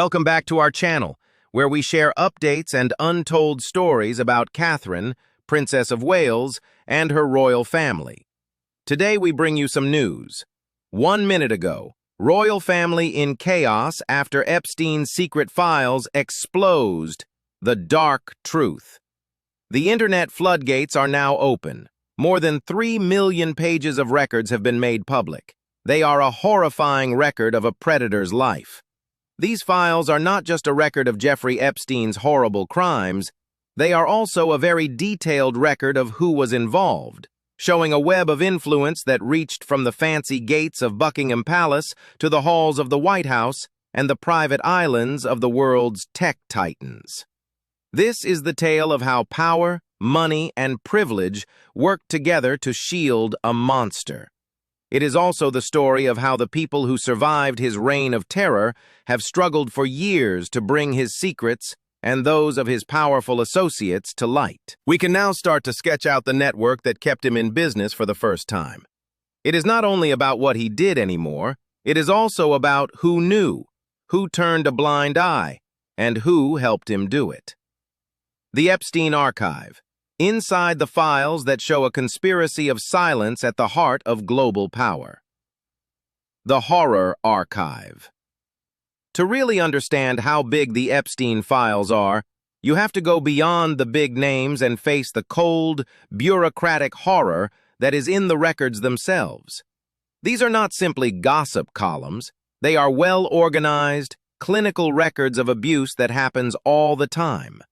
Welcome back to our channel, where we share updates and untold stories about Catherine, Princess of Wales, and her royal family. Today we bring you some news. 1 minute ago, royal family in chaos after Epstein's secret files explosed. The dark truth. The internet floodgates are now open. More than 3 million pages of records have been made public. They are a horrifying record of a predator's life. These files are not just a record of Jeffrey Epstein's horrible crimes, they are also a very detailed record of who was involved, showing a web of influence that reached from the fancy gates of Buckingham Palace to the halls of the White House and the private islands of the world's tech titans. This is the tale of how power, money, and privilege worked together to shield a monster. It is also the story of how the people who survived his reign of terror have struggled for years to bring his secrets and those of his powerful associates to light. We can now start to sketch out the network that kept him in business for the first time. It is not only about what he did anymore, it is also about who knew, who turned a blind eye, and who helped him do it. The Epstein Archive. Inside the files that show a conspiracy of silence at the heart of global power. The Horror Archive. To really understand how big the Epstein files are, you have to go beyond the big names and face the cold, bureaucratic horror that is in the records themselves. These are not simply gossip columns. They are well-organized, clinical records of abuse that happens all the time.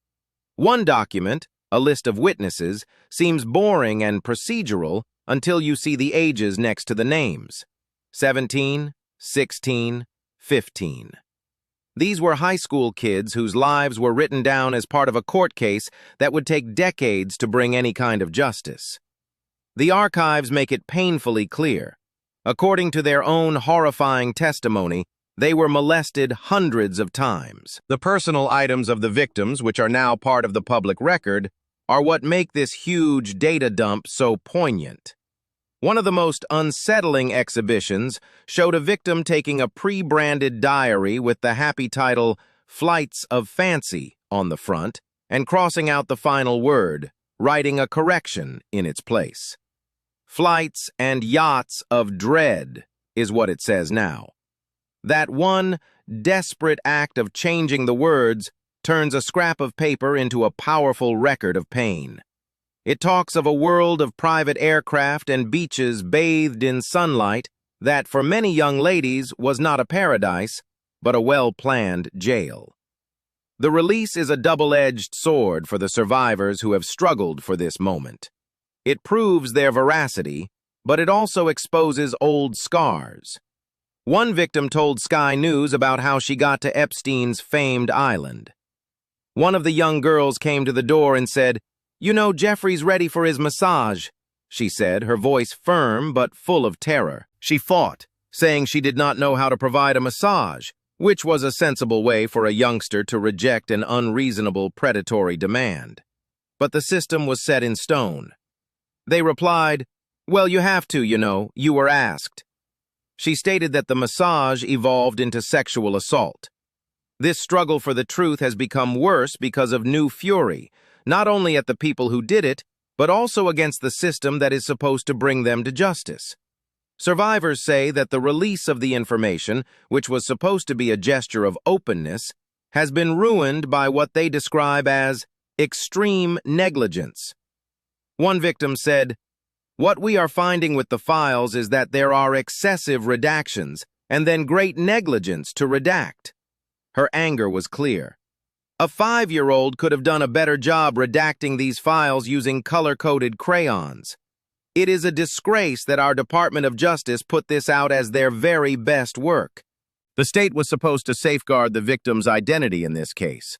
One document, a list of witnesses, seems boring and procedural until you see the ages next to the names. 17, 16, 15. These were high school kids whose lives were written down as part of a court case that would take decades to bring any kind of justice. The archives make it painfully clear. According to their own horrifying testimony, they were molested hundreds of times. The personal items of the victims, which are now part of the public record, are what make this huge data dump so poignant. One of the most unsettling exhibitions showed a victim taking a pre-branded diary with the happy title, Flights of Fancy, on the front, and crossing out the final word, writing a correction in its place. Flights and Yachts of Dread is what it says now. That one desperate act of changing the words turns a scrap of paper into a powerful record of pain. It talks of a world of private aircraft and beaches bathed in sunlight that for many young ladies was not a paradise, but a well-planned jail. The release is a double-edged sword for the survivors who have struggled for this moment. It proves their veracity, but it also exposes old scars. One victim told Sky News about how she got to Epstein's famed island. One of the young girls came to the door and said, "You know, Jeffrey's ready for his massage," she said, her voice firm but full of terror. She fought, saying she did not know how to provide a massage, which was a sensible way for a youngster to reject an unreasonable predatory demand. But the system was set in stone. They replied, "Well, you have to, you know, you were asked." She stated that the massage evolved into sexual assault. This struggle for the truth has become worse because of new fury, not only at the people who did it, but also against the system that is supposed to bring them to justice. Survivors say that the release of the information, which was supposed to be a gesture of openness, has been ruined by what they describe as extreme negligence. One victim said, "What we are finding with the files is that there are excessive redactions and then great negligence to redact." Her anger was clear. A 5-year-old could have done a better job redacting these files using color-coded crayons. It is a disgrace that our Department of Justice put this out as their very best work. The state was supposed to safeguard the victim's identity in this case.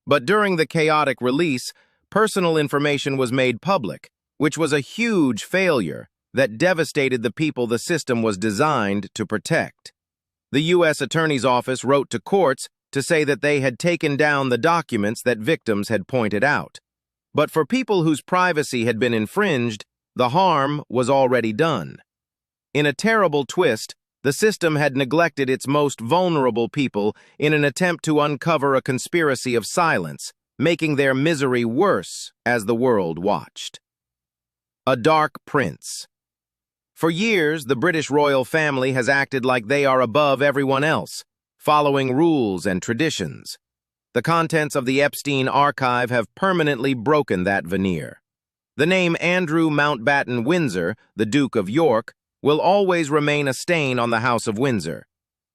But during the chaotic release, personal information was made public, which was a huge failure that devastated the people the system was designed to protect. The U.S. Attorney's Office wrote to courts to say that they had taken down the documents that victims had pointed out. But for people whose privacy had been infringed, the harm was already done. In a terrible twist, The system had neglected its most vulnerable people in an attempt to uncover a conspiracy of silence, making their misery worse as the world watched. A dark prince. For years, the British royal family has acted like they are above everyone else, following rules and traditions. The contents of the Epstein archive have permanently broken that veneer. The name Andrew Mountbatten Windsor, the Duke of York, will always remain a stain on the House of Windsor.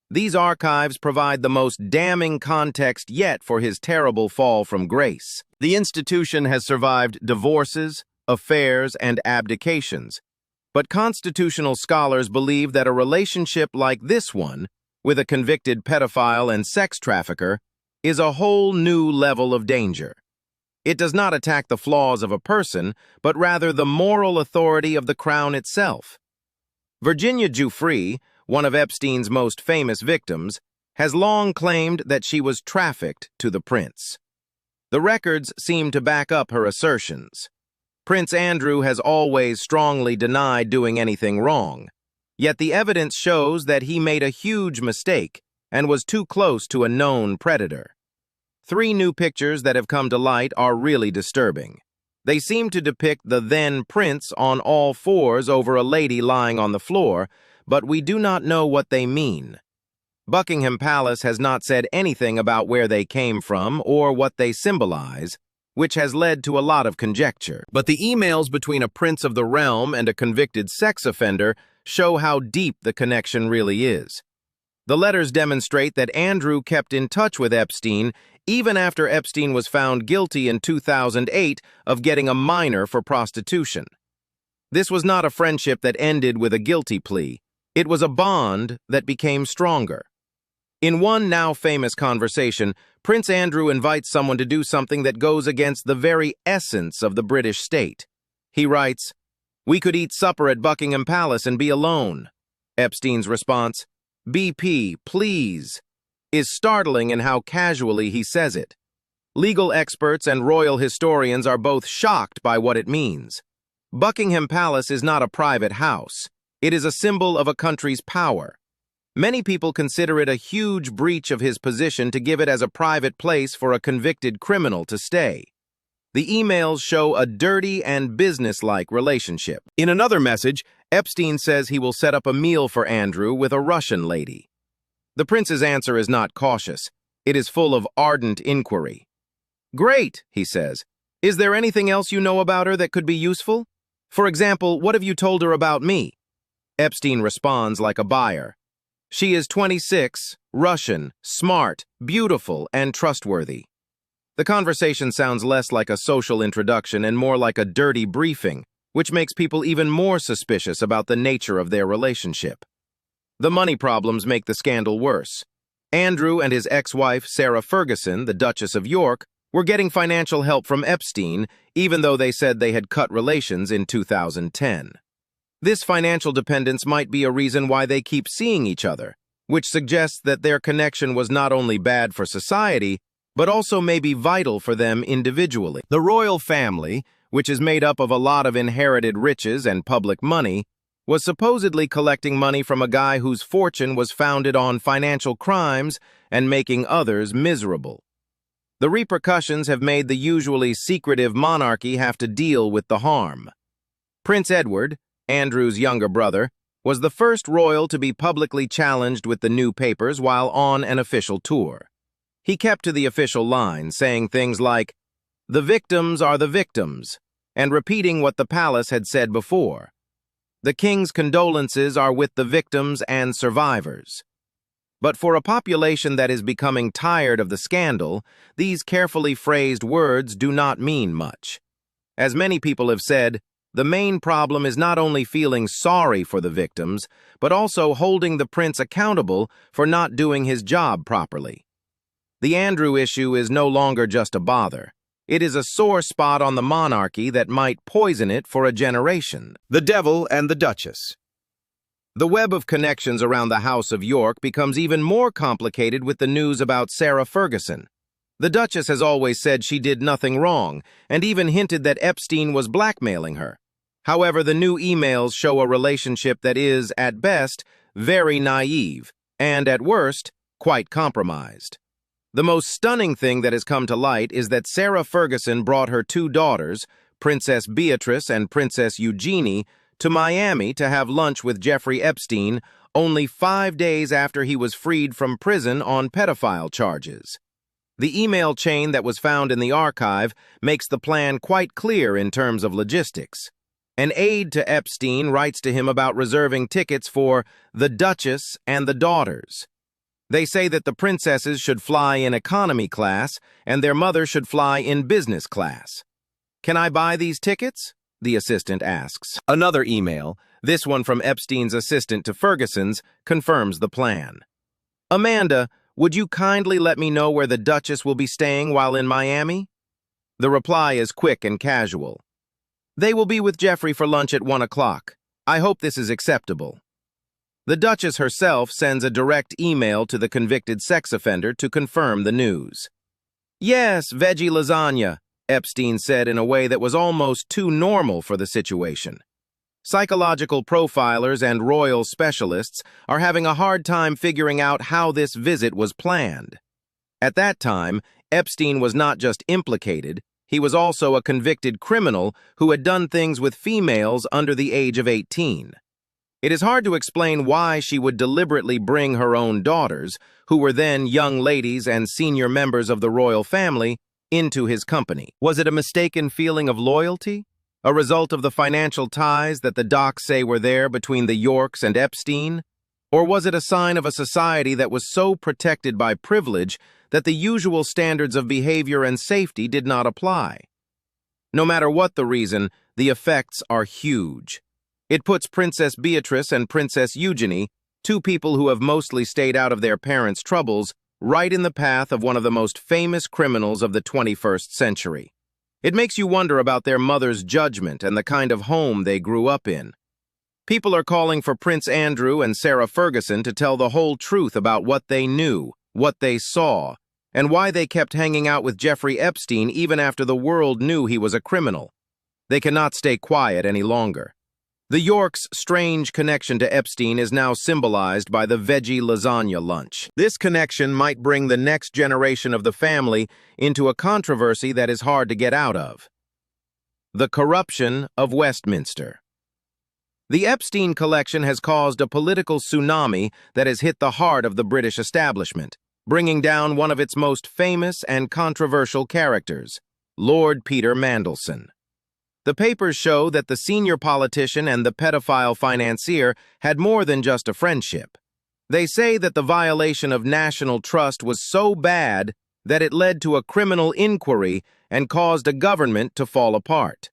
These archives provide the most damning context yet for his terrible fall from grace. The institution has survived divorces, affairs, and abdications, but constitutional scholars believe that a relationship like this one, with a convicted pedophile and sex trafficker, is a whole new level of danger. It does not attack the flaws of a person, but rather the moral authority of the crown itself. Virginia Giuffre, one of Epstein's most famous victims, has long claimed that she was trafficked to the prince. The records seem to back up her assertions. Prince Andrew has always strongly denied doing anything wrong, yet the evidence shows that he made a huge mistake and was too close to a known predator. 3 new pictures that have come to light are really disturbing. They seem to depict the then prince on all fours over a lady lying on the floor, but we do not know what they mean. Buckingham Palace has not said anything about where they came from or what they symbolize, which has led to a lot of conjecture. But the emails between a prince of the realm and a convicted sex offender show how deep the connection really is. The letters demonstrate that Andrew kept in touch with Epstein even after Epstein was found guilty in 2008 of getting a minor for prostitution. This was not a friendship that ended with a guilty plea. It was a bond that became stronger. In one now famous conversation, Prince Andrew invites someone to do something that goes against the very essence of the British state. He writes, "We could eat supper at Buckingham Palace and be alone." Epstein's response, "BP, please," is startling in how casually he says it. Legal experts and royal historians are both shocked by what it means. Buckingham Palace is not a private house. It is a symbol of a country's power. Many people consider it a huge breach of his position to give it as a private place for a convicted criminal to stay. The emails show a dirty and businesslike relationship. In another message, Epstein says he will set up a meal for Andrew with a Russian lady. The prince's answer is not cautious. It is full of ardent inquiry. "Great," he says. "Is there anything else you know about her that could be useful? For example, what have you told her about me?" Epstein responds like a buyer. "She is 26, Russian, smart, beautiful, and trustworthy." The conversation sounds less like a social introduction and more like a dirty briefing, which makes people even more suspicious about the nature of their relationship. The money problems make the scandal worse. Andrew and his ex-wife, Sarah Ferguson, the Duchess of York, were getting financial help from Epstein, even though they said they had cut relations in 2010. This financial dependence might be a reason why they keep seeing each other, which suggests that their connection was not only bad for society, but also may be vital for them individually. The royal family, which is made up of a lot of inherited riches and public money, was supposedly collecting money from a guy whose fortune was founded on financial crimes and making others miserable. The repercussions have made the usually secretive monarchy have to deal with the harm. Prince Edward, Andrew's younger brother, was the first royal to be publicly challenged with the new papers while on an official tour. He kept to the official line, saying things like, "The victims are the victims," and repeating what the palace had said before. "The king's condolences are with the victims and survivors." But for a population that is becoming tired of the scandal, these carefully phrased words do not mean much. As many people have said, the main problem is not only feeling sorry for the victims, but also holding the prince accountable for not doing his job properly. The Andrew issue is no longer just a bother. It is a sore spot on the monarchy that might poison it for a generation. The Devil and the Duchess. The web of connections around the House of York becomes even more complicated with the news about Sarah Ferguson. The Duchess has always said she did nothing wrong, and even hinted that Epstein was blackmailing her. However, the new emails show a relationship that is, at best, very naive, and at worst, quite compromised. The most stunning thing that has come to light is that Sarah Ferguson brought her two daughters, Princess Beatrice and Princess Eugenie, to Miami to have lunch with Jeffrey Epstein only 5 days after he was freed from prison on pedophile charges. The email chain that was found in the archive makes the plan quite clear in terms of logistics. An aide to Epstein writes to him about reserving tickets for the Duchess and the daughters. They say that the princesses should fly in economy class and their mother should fly in business class. "Can I buy these tickets?" the assistant asks. Another email, this one from Epstein's assistant to Ferguson's, confirms the plan. "Amanda, would you kindly let me know where the Duchess will be staying while in Miami?" The reply is quick and casual. "They will be with Jeffrey for lunch at 1 o'clock. I hope this is acceptable." The Duchess herself sends a direct email to the convicted sex offender to confirm the news. "Yes, veggie lasagna," Epstein said in a way that was almost too normal for the situation. Psychological profilers and royal specialists are having a hard time figuring out how this visit was planned. At that time, Epstein was not just implicated, he was also a convicted criminal who had done things with females under the age of 18. It is hard to explain why she would deliberately bring her own daughters, who were then young ladies and senior members of the royal family, into his company. Was it a mistaken feeling of loyalty? A result of the financial ties that the docs say were there between the Yorks and Epstein? Or was it a sign of a society that was so protected by privilege that the usual standards of behavior and safety did not apply? No matter what the reason, the effects are huge. It puts Princess Beatrice and Princess Eugenie, two people who have mostly stayed out of their parents' troubles, right in the path of one of the most famous criminals of the 21st century. It makes you wonder about their mother's judgment and the kind of home they grew up in. People are calling for Prince Andrew and Sarah Ferguson to tell the whole truth about what they knew, what they saw, and why they kept hanging out with Jeffrey Epstein even after the world knew he was a criminal. They cannot stay quiet any longer. The Yorks' strange connection to Epstein is now symbolized by the veggie lasagna lunch. This connection might bring the next generation of the family into a controversy that is hard to get out of. The corruption of Westminster. The Epstein collection has caused a political tsunami that has hit the heart of the British establishment, bringing down one of its most famous and controversial characters, Lord Peter Mandelson. The papers show that the senior politician and the pedophile financier had more than just a friendship. They say that the violation of national trust was so bad that it led to a criminal inquiry and caused a government to fall apart.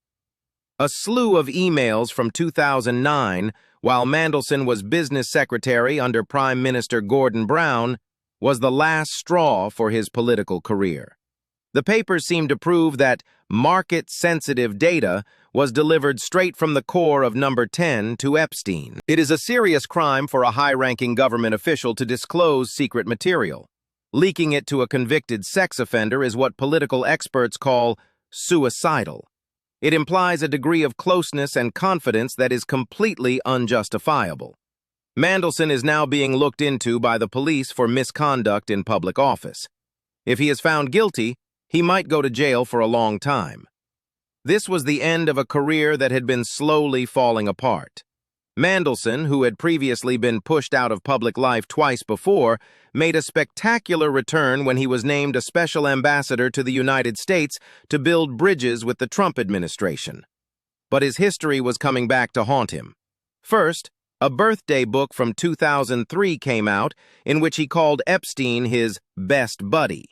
A slew of emails from 2009, while Mandelson was business secretary under Prime Minister Gordon Brown, was the last straw for his political career. The papers seem to prove that market-sensitive data was delivered straight from the core of number 10 to Epstein. It is a serious crime for a high-ranking government official to disclose secret material. Leaking it to a convicted sex offender is what political experts call suicidal. It implies a degree of closeness and confidence that is completely unjustifiable. Mandelson is now being looked into by the police for misconduct in public office. If he is found guilty, he might go to jail for a long time. This was the end of a career that had been slowly falling apart. Mandelson, who had previously been pushed out of public life twice before, made a spectacular return when he was named a special ambassador to the United States to build bridges with the Trump administration. But his history was coming back to haunt him. First, a birthday book from 2003 came out in which he called Epstein his best buddy.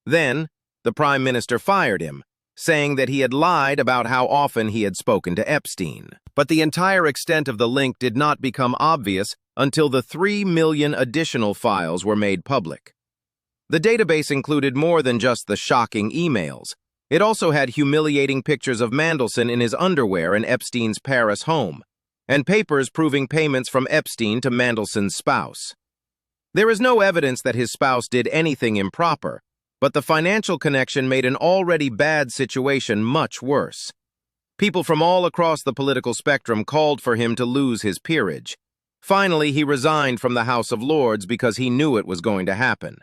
Then, the Prime Minister fired him, saying that he had lied about how often he had spoken to Epstein. But the entire extent of the link did not become obvious until the 3 million additional files were made public. The database included more than just the shocking emails. It also had humiliating pictures of Mandelson in his underwear in Epstein's Paris home, and papers proving payments from Epstein to Mandelson's spouse. There is no evidence that his spouse did anything improper, but the financial connection made an already bad situation much worse. People from all across the political spectrum called for him to lose his peerage. Finally, he resigned from the House of Lords because he knew it was going to happen.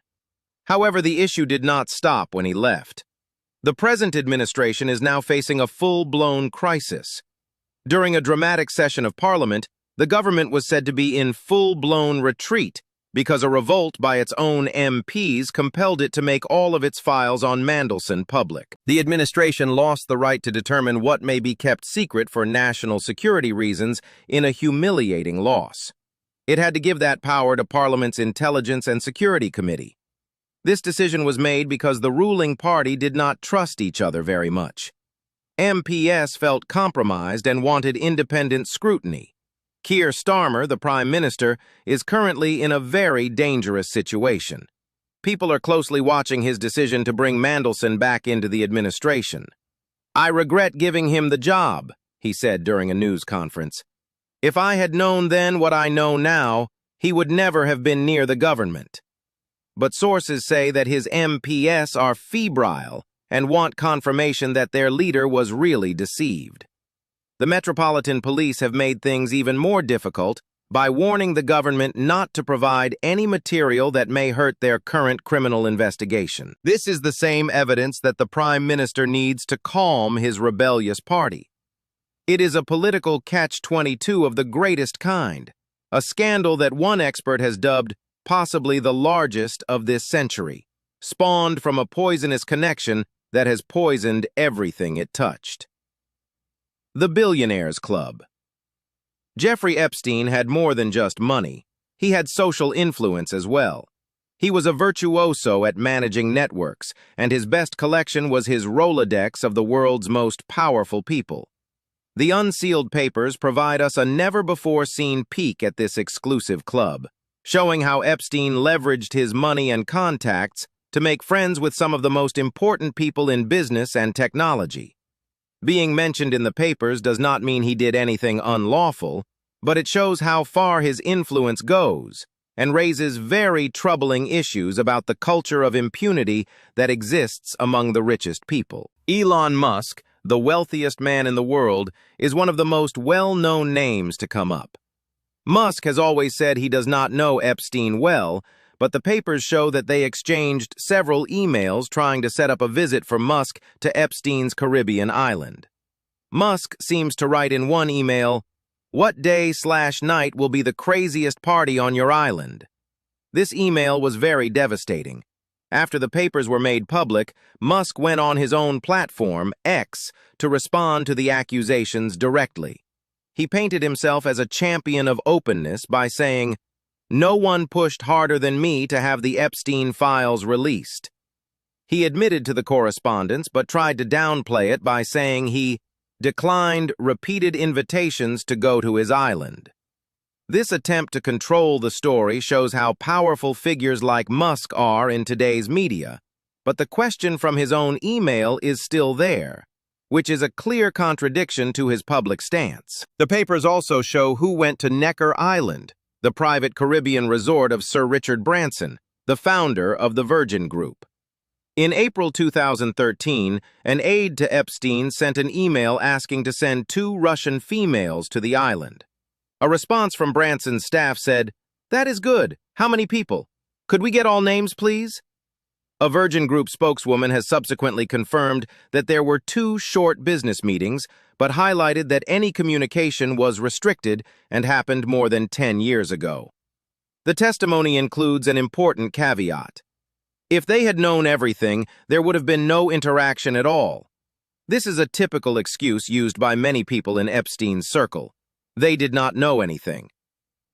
However, the issue did not stop when he left. The present administration is now facing a full-blown crisis. During a dramatic session of Parliament, the government was said to be in full-blown retreat because a revolt by its own MPs compelled it to make all of its files on Middleton public. The administration lost the right to determine what may be kept secret for national security reasons in a humiliating loss. It had to give that power to Parliament's Intelligence and Security Committee. This decision was made because the ruling party did not trust each other very much. MPs felt compromised and wanted independent scrutiny. Keir Starmer, the Prime Minister, is currently in a very dangerous situation. People are closely watching his decision to bring Middleton back into the administration. "I regret giving him the job," he said during a news conference. "If I had known then what I know now, he would never have been near the government." But sources say that his MPs are febrile and want confirmation that their leader was really deceived. The Metropolitan Police have made things even more difficult by warning the government not to provide any material that may hurt their current criminal investigation. This is the same evidence that the Prime Minister needs to calm his rebellious party. It is a political catch-22 of the greatest kind, a scandal that one expert has dubbed possibly the largest of this century, spawned from a poisonous connection that has poisoned everything it touched. The Billionaires Club. Jeffrey Epstein had more than just money. He had social influence as well. He was a virtuoso at managing networks, and his best collection was his Rolodex of the world's most powerful people. The unsealed papers provide us a never-before-seen peek at this exclusive club, showing how Epstein leveraged his money and contacts to make friends with some of the most important people in business and technology. Being mentioned in the papers does not mean he did anything unlawful, but it shows how far his influence goes and raises very troubling issues about the culture of impunity that exists among the richest people. Elon Musk, the wealthiest man in the world, is one of the most well-known names to come up. Musk has always said he does not know Epstein well, but the papers show that they exchanged several emails trying to set up a visit for Musk to Epstein's Caribbean island. Musk seems to write in one email, "What day/night will be the craziest party on your island?" This email was very devastating. After the papers were made public, Musk went on his own platform, X, to respond to the accusations directly. He painted himself as a champion of openness by saying, "No one pushed harder than me to have the Epstein files released." He admitted to the correspondence but tried to downplay it by saying he declined repeated invitations to go to his island. This attempt to control the story shows how powerful figures like Musk are in today's media, but the question from his own email is still there, which is a clear contradiction to his public stance. The papers also show who went to Necker Island, the private Caribbean resort of Sir Richard Branson, the founder of the Virgin Group. In April 2013, an aide to Epstein sent an email asking to send 2 Russian females to the island. A response from Branson's staff said, "That is good. How many people? Could we get all names, please?" A Virgin Group spokeswoman has subsequently confirmed that there were 2 short business meetings, but highlighted that any communication was restricted and happened more than 10 years ago. The testimony includes an important caveat. If they had known everything, there would have been no interaction at all. This is a typical excuse used by many people in Epstein's circle. They did not know anything.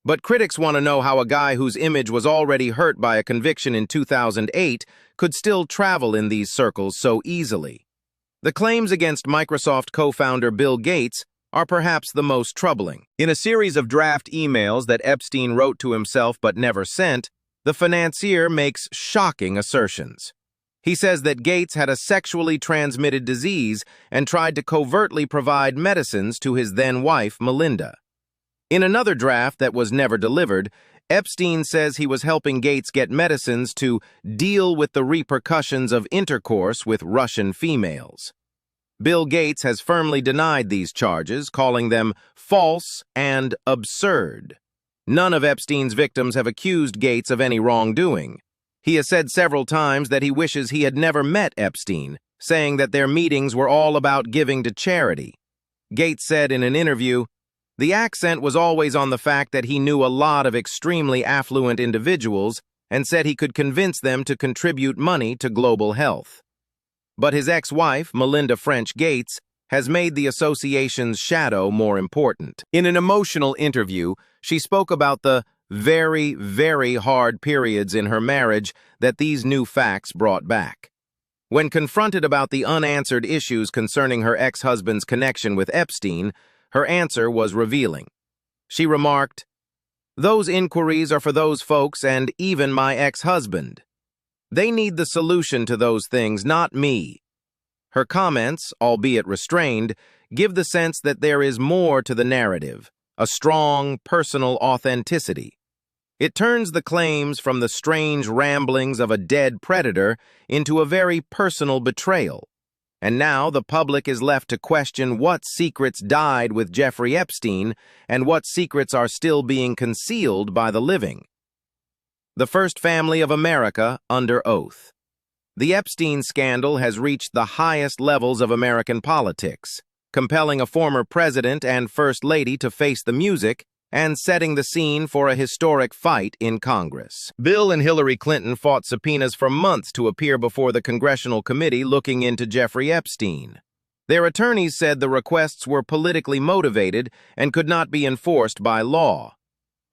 But critics want to know how a guy whose image was already hurt by a conviction in 2008 could still travel in these circles so easily. The claims against Microsoft co-founder Bill Gates are perhaps the most troubling. In a series of draft emails that Epstein wrote to himself but never sent, the financier makes shocking assertions. He says that Gates had a sexually transmitted disease and tried to covertly provide medicines to his then-wife, Melinda. In another draft that was never delivered, Epstein says he was helping Gates get medicines to deal with the repercussions of intercourse with Russian females. Bill Gates has firmly denied these charges, calling them false and absurd. None of Epstein's victims have accused Gates of any wrongdoing. He has said several times that he wishes he had never met Epstein, saying that their meetings were all about giving to charity. Gates said in an interview, "The accent was always on the fact that he knew a lot of extremely affluent individuals and said he could convince them to contribute money to global health." But his ex-wife, Melinda French Gates, has made the association's shadow more important. In an emotional interview, she spoke about the very, very hard periods in her marriage that these new facts brought back. When confronted about the unanswered issues concerning her ex-husband's connection with Epstein, her answer was revealing. She remarked, "Those inquiries are for those folks and even my ex-husband. They need the solution to those things, not me." Her comments, albeit restrained, give the sense that there is more to the narrative, a strong, personal authenticity. It turns the claims from the strange ramblings of a dead predator into a very personal betrayal. And now the public is left to question what secrets died with Jeffrey Epstein and what secrets are still being concealed by the living. The first family of America under oath. The Epstein scandal has reached the highest levels of American politics, compelling a former president and first lady to face the music and setting the scene for a historic fight in Congress. Bill and Hillary Clinton fought subpoenas for months to appear before the congressional committee looking into Jeffrey Epstein. Their attorneys said the requests were politically motivated and could not be enforced by law.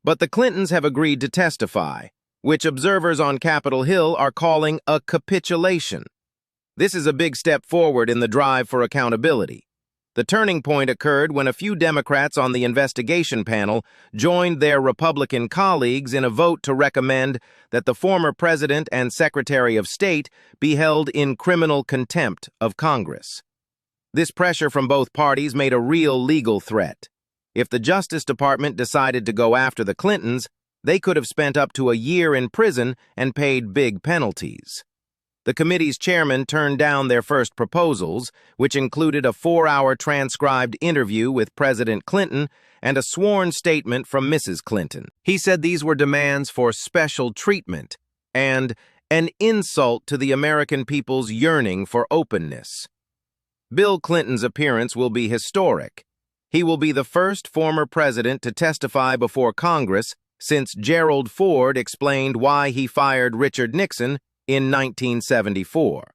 But the Clintons have agreed to testify, which observers on Capitol Hill are calling a capitulation. This is a big step forward in the drive for accountability. The turning point occurred when a few Democrats on the investigation panel joined their Republican colleagues in a vote to recommend that the former President and Secretary of State be held in criminal contempt of Congress. This pressure from both parties made a real legal threat. If the Justice Department decided to go after the Clintons, they could have spent up to a year in prison and paid big penalties. The committee's chairman turned down their first proposals, which included a 4-hour transcribed interview with President Clinton and a sworn statement from Mrs. Clinton. He said these were demands for special treatment and an insult to the American people's yearning for openness. Bill Clinton's appearance will be historic. He will be the first former president to testify before Congress since Gerald Ford explained why he fired Richard Nixon in 1974.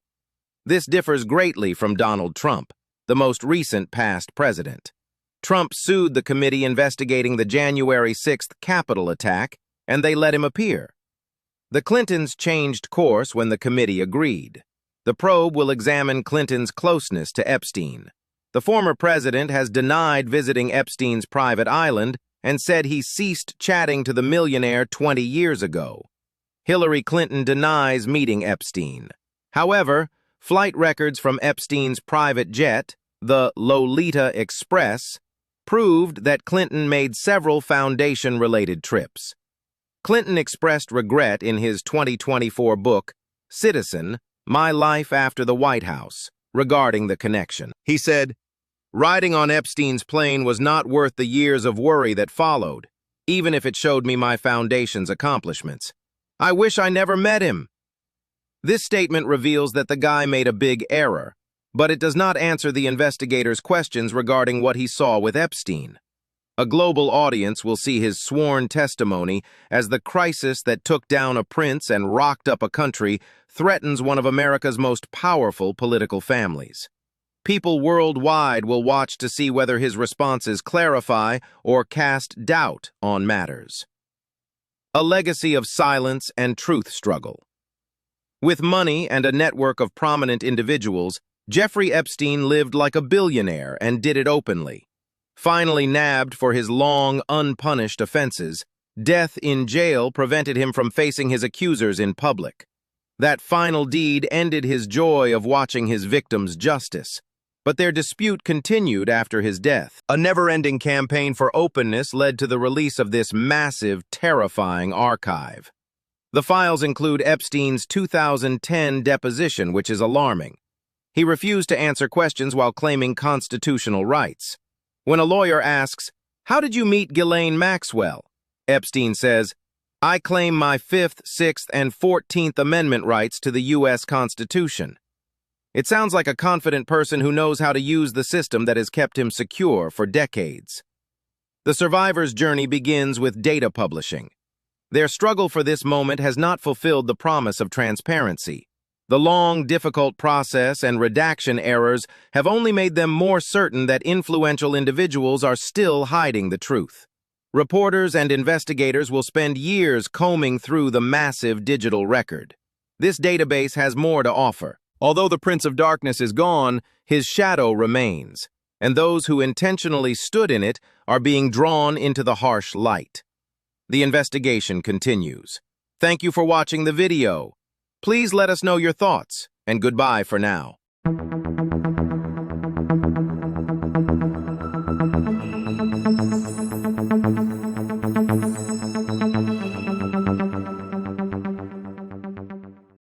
This differs greatly from Donald Trump, the most recent past president. Trump sued the committee investigating the January 6th Capitol attack, and they let him appear. The Clintons changed course when the committee agreed. The probe will examine Clinton's closeness to Epstein. The former president has denied visiting Epstein's private island and said he ceased chatting to the millionaire 20 years ago. Hillary Clinton denies meeting Epstein. However, flight records from Epstein's private jet, the Lolita Express, proved that Clinton made several foundation-related trips. Clinton expressed regret in his 2024 book, Citizen, My Life After the White House, regarding the connection. He said, "Riding on Epstein's plane was not worth the years of worry that followed, even if it showed me my foundation's accomplishments. I wish I never met him." This statement reveals that the guy made a big error, but it does not answer the investigators' questions regarding what he saw with Epstein. A global audience will see his sworn testimony as the crisis that took down a prince and rocked up a country threatens one of America's most powerful political families. People worldwide will watch to see whether his responses clarify or cast doubt on matters. A legacy of silence and truth struggle. With money and a network of prominent individuals, Jeffrey Epstein lived like a billionaire and did it openly. Finally nabbed for his long, unpunished offenses, death in jail prevented him from facing his accusers in public. That final deed ended his joy of watching his victims' justice. But their dispute continued after his death. A never-ending campaign for openness led to the release of this massive, terrifying archive. The files include Epstein's 2010 deposition, which is alarming. He refused to answer questions while claiming constitutional rights. When a lawyer asks, "How did you meet Ghislaine Maxwell?" Epstein says, "I claim my 5th, 6th, and 14th Amendment rights to the U.S. Constitution." It sounds like a confident person who knows how to use the system that has kept him secure for decades. The survivor's journey begins with data publishing. Their struggle for this moment has not fulfilled the promise of transparency. The long, difficult process and redaction errors have only made them more certain that influential individuals are still hiding the truth. Reporters and investigators will spend years combing through the massive digital record. This database has more to offer. Although the Prince of Darkness is gone, his shadow remains, and those who intentionally stood in it are being drawn into the harsh light. The investigation continues. Thank you for watching the video. Please let us know your thoughts, and goodbye for now.